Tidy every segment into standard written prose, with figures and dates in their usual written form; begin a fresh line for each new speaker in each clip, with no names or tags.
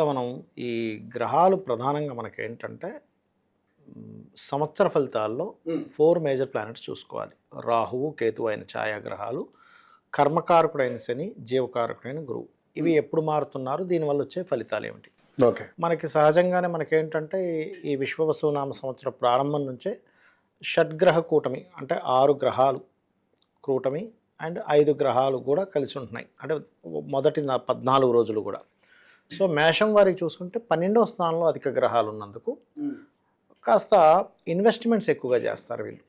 మామూలుగా మనం ఈ గ్రహాలు ప్రధానంగా మనకేంటంటే సంవత్సర ఫలితాల్లో 4 మేజర్ ప్లానెట్స్ చూసుకోవాలి. రాహువు, కేతువు అయిన ఛాయాగ్రహాలు, కర్మకారకుడైన శని, జీవకారకుడైన గురువు. ఇవి ఎప్పుడు మారుతున్నారు, దీనివల్ల వచ్చే ఫలితాలు ఏమిటి?
ఓకే.
మనకి సహజంగానే మనకేంటంటే ఈ విశ్వవసునామ సంవత్సర ప్రారంభం నుంచే షడ్గ్రహ కూటమి అంటే 6 గ్రహాలు కూటమి అండ్ 5 గ్రహాలు కూడా కలిసి ఉంటున్నాయి. అంటే మొదటి 14 రోజులు కూడా. సో మేషం వారికి చూసుకుంటే 12వ స్థానంలో అధిక గ్రహాలు ఉన్నందుకు కాస్త ఇన్వెస్ట్మెంట్స్ ఎక్కువగా చేస్తారు వీళ్ళు.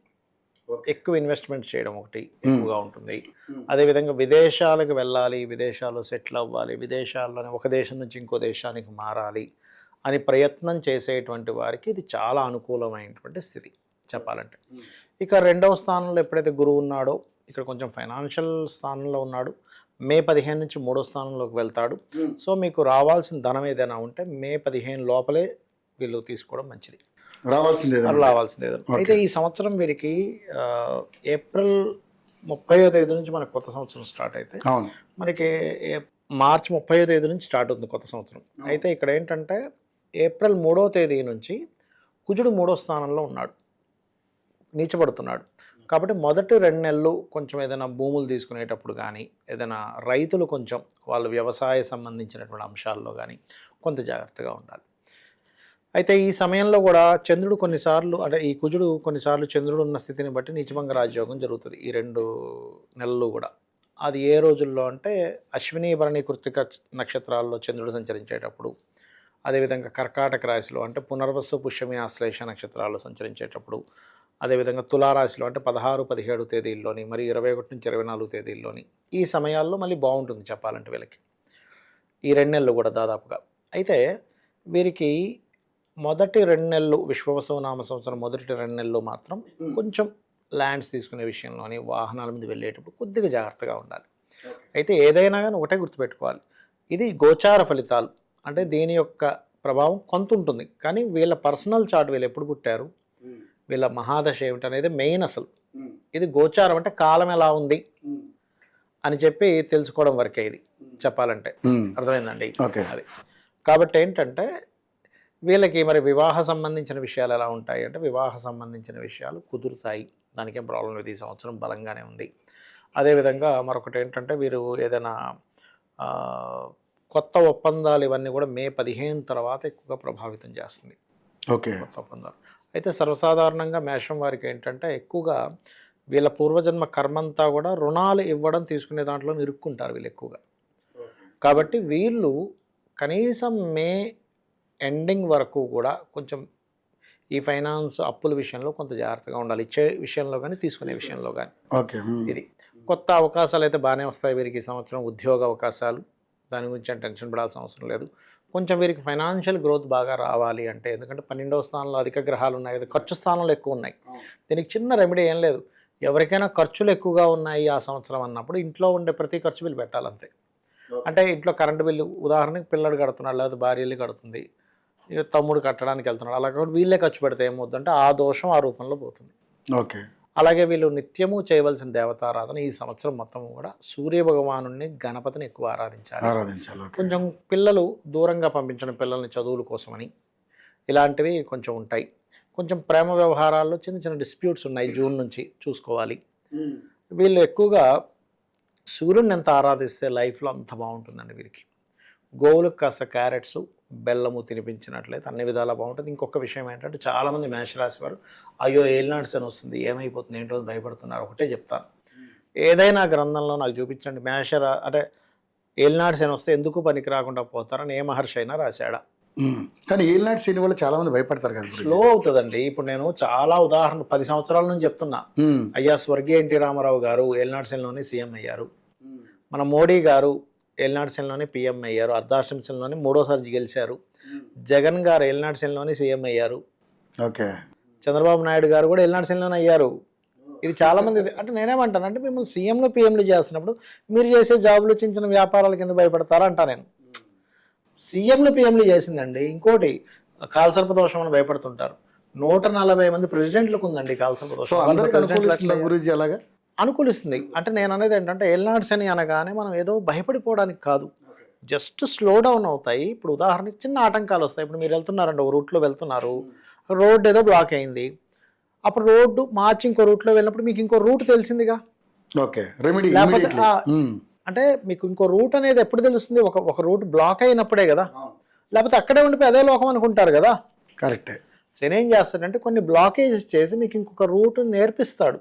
ఎక్కువ ఇన్వెస్ట్మెంట్స్ చేయడం ఒకటి ఎక్కువగా ఉంటుంది. అదేవిధంగా విదేశాలకు వెళ్ళాలి, విదేశాల్లో సెటిల్ అవ్వాలి, విదేశాల్లోనే ఒక దేశం నుంచి ఇంకో దేశానికి మారాలి అని ప్రయత్నం చేసేటువంటి వారికి ఇది చాలా అనుకూలమైనటువంటి స్థితి చెప్పాలంటే. ఇక 2వ స్థానంలో ఎప్పుడైతే గురువు ఉన్నాడో ఇక్కడ కొంచెం ఫైనాన్షియల్ స్థానంలో ఉన్నాడు. మే 15 నుంచి 3వ స్థానంలోకి వెళ్తాడు. సో మీకు రావాల్సిన ధనం ఏదైనా ఉంటే మే 15 లోపలే వీళ్ళు తీసుకోవడం మంచిది. రావాల్సిందే. అయితే ఈ సంవత్సరం వీరికి ఏప్రిల్ 30వ తేదీ నుంచి మనకు కొత్త సంవత్సరం స్టార్ట్ అయితే మనకి మార్చి 30వ తేదీ నుంచి స్టార్ట్ అవుతుంది కొత్త సంవత్సరం. అయితే ఇక్కడ ఏంటంటే ఏప్రిల్ 3వ తేదీ నుంచి కుజుడు 3వ స్థానంలో ఉన్నాడు, నీచబడుతున్నాడు. కాబట్టి మొదటి 2 నెలలు కొంచెం ఏదైనా భూములు తీసుకునేటప్పుడు కానీ, ఏదైనా రైతులు కొంచెం వాళ్ళ వ్యవసాయ సంబంధించినటువంటి అంశాల్లో కానీ కొంత జాగ్రత్తగా ఉండాలి. అయితే ఈ సమయంలో కూడా చంద్రుడు కొన్నిసార్లు అంటే ఈ కుజుడు కొన్నిసార్లు చంద్రుడు ఉన్న స్థితిని బట్టి నీచభంగ రాజయోగం జరుగుతుంది ఈ 2 నెలలు కూడా. అది ఏ రోజుల్లో అంటే అశ్విని, భరణి, కృత్తిక నక్షత్రాల్లో చంద్రుడు సంచరించేటప్పుడు, అదేవిధంగా కర్కాటక రాశిలో అంటే పునర్వసు, పుష్యమి, ఆశ్లేష నక్షత్రాల్లో సంచరించేటప్పుడు, అదేవిధంగా తులారాశిలో అంటే 16, 17 తేదీల్లోని, మరి 21 నుంచి 24 తేదీల్లోని ఈ సమయాల్లో మళ్ళీ బాగుంటుంది చెప్పాలంటే వీళ్ళకి ఈ 2 నెలలు కూడా దాదాపుగా. అయితే వీరికి మొదటి 2 నెలలు విశ్వవసునామ సంవత్సరం మొదటి 2 నెలలు మాత్రం కొంచెం ల్యాండ్స్ తీసుకునే విషయంలోని, వాహనాల మీద వెళ్ళేటప్పుడు కొద్దిగా జాగ్రత్తగా ఉండాలి. అయితే ఏదైనా కానీ ఒకటే గుర్తుపెట్టుకోవాలి, ఇది గోచార ఫలితాలు అంటే దీని యొక్క ప్రభావం కొంత ఉంటుంది. కానీ వీళ్ళ పర్సనల్ చార్ట్ వీళ్ళు ఎప్పుడు పుట్టారు, వీళ్ళ మహాదశ ఏమిటి అనేది మెయిన్. అసలు ఇది గోచారం అంటే కాలం ఎలా ఉంది అని చెప్పి తెలుసుకోవడం వరకే ఇది చెప్పాలంటే. అర్థమైందండి అది. కాబట్టి ఏంటంటే వీళ్ళకి మరి వివాహ సంబంధించిన విషయాలు ఎలా ఉంటాయి అంటే వివాహ సంబంధించిన విషయాలు కుదురుతాయి, దానికేం ప్రాబ్లం లేదు. ఈ సంవత్సరం బలంగానే ఉంది. అదేవిధంగా మరొకటి ఏంటంటే వీరు ఏదైనా కొత్త ఒప్పందాలు ఇవన్నీ కూడా మే 15 తర్వాత ఎక్కువగా ప్రభావితం చేస్తుంది.
ఓకే.
కొత్త ఒప్పందాలు అయితే సర్వసాధారణంగా మేషం వారికి ఏంటంటే ఎక్కువగా వీళ్ళ పూర్వజన్మ కర్మంతా కూడా రుణాలు ఇవ్వడం, తీసుకునే దాంట్లో ఇరుక్కుంటారు వీళ్ళు ఎక్కువగా. కాబట్టి వీళ్ళు కనీసం మే ఎండింగ్ వరకు కూడా కొంచెం ఈ ఫైనాన్స్ అప్పుల విషయంలో కొంత జాగ్రత్తగా ఉండాలి, ఇచ్చే విషయంలో కానీ తీసుకునే విషయంలో కానీ.
ఓకే.
ఇది కొత్త అవకాశాలు అయితే బాగానే వస్తాయి వీరికి ఈ సంవత్సరం. ఉద్యోగ అవకాశాలు, దాని గురించి టెన్షన్ పడాల్సిన అవసరం లేదు. కొంచెం వీరికి ఫైనాన్షియల్ గ్రోత్ బాగా రావాలి అంటే, ఎందుకంటే 12వ స్థానంలో అధిక గ్రహాలు ఉన్నాయి కదా, ఖర్చు స్థానంలో ఎక్కువ ఉన్నాయి. దీనికి చిన్న రెమెడీ ఏం లేదు. ఎవరికైనా ఖర్చులు ఎక్కువగా ఉన్నాయి ఆ సంవత్సరం అన్నప్పుడు ఇంట్లో ఉండే ప్రతి ఖర్చు బిల్లు పెట్టాలంతే. అంటే ఇంట్లో కరెంటు బిల్లు ఉదాహరణకి పిల్లడు కడుతున్నాడు, లేకపోతే భార్యలు కడుతుంది, ఇక తమ్ముడు కట్టడానికి వెళ్తున్నాడు, అలా కాబట్టి వీళ్ళే ఖర్చు పెడితే ఏమవుతుందంటే ఆ దోషం ఆ రూపంలో పోతుంది.
ఓకే.
అలాగే వీళ్ళు నిత్యము చేయవలసిన దేవతారాధన ఈ సంవత్సరం మొత్తం కూడా సూర్య భగవానుడిని, గణపతిని ఎక్కువ ఆరాధించాలి. కొంచెం పిల్లలు దూరంగా పంపించడం, పిల్లల్ని చదువుల కోసమని ఇలాంటివి కొంచెం ఉంటాయి. కొంచెం ప్రేమ వ్యవహారాల్లో చిన్న చిన్న డిస్ప్యూట్స్ ఉన్నాయి, జూన్ నుంచి చూసుకోవాలి. వీళ్ళు ఎక్కువగా సూర్యుడిని ఎంత ఆరాధిస్తే లైఫ్లో అంత బాగుంటుందండి వీరికి. గోవులకు కాస్త క్యారెట్స్, బెల్లము తినిపించినట్లయితే అన్ని విధాలా బాగుంటుంది. ఇంకొక విషయం ఏంటంటే చాలామంది మేషరాశి వారు అయ్యో ఏలినాడు శని వస్తుంది, ఏమైపోతుంది, ఏంటో భయపడుతున్నారు. ఒకటే చెప్తాను, ఏదైనా గ్రంథంలో నాకు చూపించండి అంటే ఏలినాడు శని వస్తే ఎందుకు పనికి రాకుండా పోతారని ఏ మహర్షి అయినా రాశాడా?
కానీ ఏలినాడు శని వల్ల చాలా మంది భయపడతారు కదా.
స్లో అవుతుందండి. ఇప్పుడు నేను చాలా ఉదాహరణ 10 సంవత్సరాల నుంచి చెప్తున్నా. అయ్యా స్వర్గీయ ఎన్టీ రామారావు గారు ఏలినాడు శనిలోనే సీఎం అయ్యారు. మన మోడీ గారు ఏలినాడు శనిలోనే పీఎం అయ్యారు. అర్ధాష్టమి శనిలోనే 3వసారి గెలిచారు. జగన్ గారు ఏలినాడు శనిలోనే సీఎం అయ్యారు.
ఓకే.
చంద్రబాబు నాయుడు గారు కూడా ఏలినాడు శనిలోనే అయ్యారు. ఇది చాలామంది అంటే నేనేమంటాను అంటే మిమ్మల్ని సీఎంలు పీఎంలు చేస్తున్నప్పుడు మీరు చేసే జాబులు చిన్న చిన్న వ్యాపారాల కింద భయపడతారా అంటా నేను. సీఎంలు పీఎంలు చేసిందండి. ఇంకోటి కాలసర్ప దోషం అని భయపడుతుంటారు. 140 మంది ప్రెసిడెంట్లకు ఉందండి కాలసర్ప దోషం.
గురించి అలాగా
అనుకూలిస్తుంది. అంటే నేను అనేది ఏంటంటే ఏలినాడు శని అనగానే మనం ఏదో భయపడిపోవడానికి కాదు. జస్ట్ స్లో డౌన్ అవుతాయి. ఇప్పుడు ఉదాహరణకి చిన్న ఆటంకాలు వస్తాయి. ఇప్పుడు మీరు వెళ్తున్నారండి, ఒక రూట్లో వెళ్తున్నారు, రోడ్డు ఏదో బ్లాక్ అయింది. అప్పుడు రోడ్డు మార్చి ఇంకో రూట్లో వెళ్ళినప్పుడు మీకు ఇంకో రూట్ తెలిసిందిగా.
ఓకే, రెమెడీ
లేకపోతే అంటే మీకు ఇంకో రూట్ అనేది ఎప్పుడు తెలుస్తుంది? ఒక రూట్ బ్లాక్ అయినప్పుడే కదా. లేకపోతే అక్కడే ఉండిపోయి అదే లోకం అనుకుంటారు కదా.
కరెక్టే.
శని ఏం చేస్తాడంటే కొన్ని బ్లాకేజెస్ చేసి మీకు ఇంకొక రూట్ నేర్పిస్తాడు.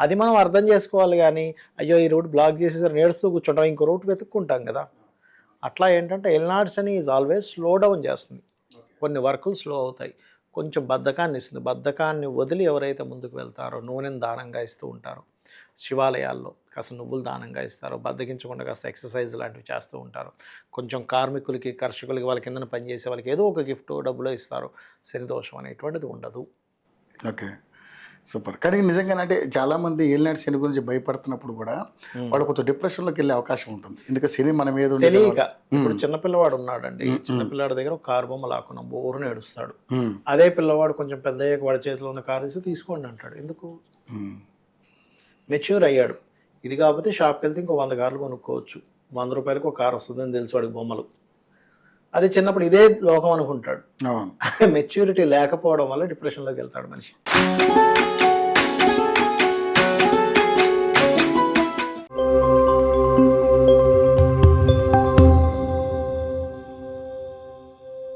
అది మనం అర్థం చేసుకోవాలి. కానీ అయ్యో ఈ రూట్ బ్లాక్ చేసేసరి నేడుస్తూ కూర్చుంటాం, ఇంకో రూట్ వెతుక్కుంటాం కదా. అట్లా ఏంటంటే ఎల్నాడు శని ఈజ్ ఆల్వేస్ స్లో డౌన్ చేస్తుంది. కొన్ని వర్కులు స్లో అవుతాయి, కొంచెం బద్ధకాన్ని ఇస్తుంది. బద్ధకాన్ని వదిలి ఎవరైతే ముందుకు వెళ్తారో, నూనెను దానంగా ఇస్తూ ఉంటారో, శివాలయాల్లో కాస్త నువ్వులు దానంగా ఇస్తారు, బద్దకించకుండా కాస్త ఎక్సర్సైజ్ లాంటివి చేస్తూ ఉంటారు, కొంచెం కార్మికులకి, కర్షకులకి, వాళ్ళ కింద పనిచేసే వాళ్ళకి ఏదో ఒక గిఫ్ట్ డబ్బులో ఇస్తారు, శని దోషం అనేటువంటిది ఉండదు.
Okay, super. కానీ నిజంగా అంటే చాలామంది ఏలినాటి శని గురించి భయపడుతున్నప్పుడు కూడా వాడు కొంచెం డిప్రెషన్లోకి వెళ్ళే అవకాశం ఉంటుంది. ఎందుకంటే శని మన మీద
తెలియక. ఇప్పుడు చిన్నపిల్లవాడు ఉన్నాడండి, చిన్నపిల్లాడి దగ్గర ఒక కారు బొమ్మ లాక్కున్నాం, బోరుని ఏడుస్తాడు. అదే పిల్లవాడు కొంచెం పెద్ద అయ్యాక వాడి చేతిలో ఉన్న కారు ఇస్తే తీసుకోండి అంటాడు. ఎందుకు? మెచ్యూర్ అయ్యాడు. ఇది కాకపోతే షాప్కి వెళ్తే ఇంకో 100 కార్లు కొనుక్కోవచ్చు, 100 రూపాయలకు ఒక కారు వస్తుందని తెలుసు వాడికి బొమ్మలు. అదే చిన్నప్పుడు ఇదే లోకం అనుకుంటాడు. మెచ్యూరిటీ లేకపోవడం వల్ల డిప్రెషన్లోకి వెళ్తాడు మనిషి.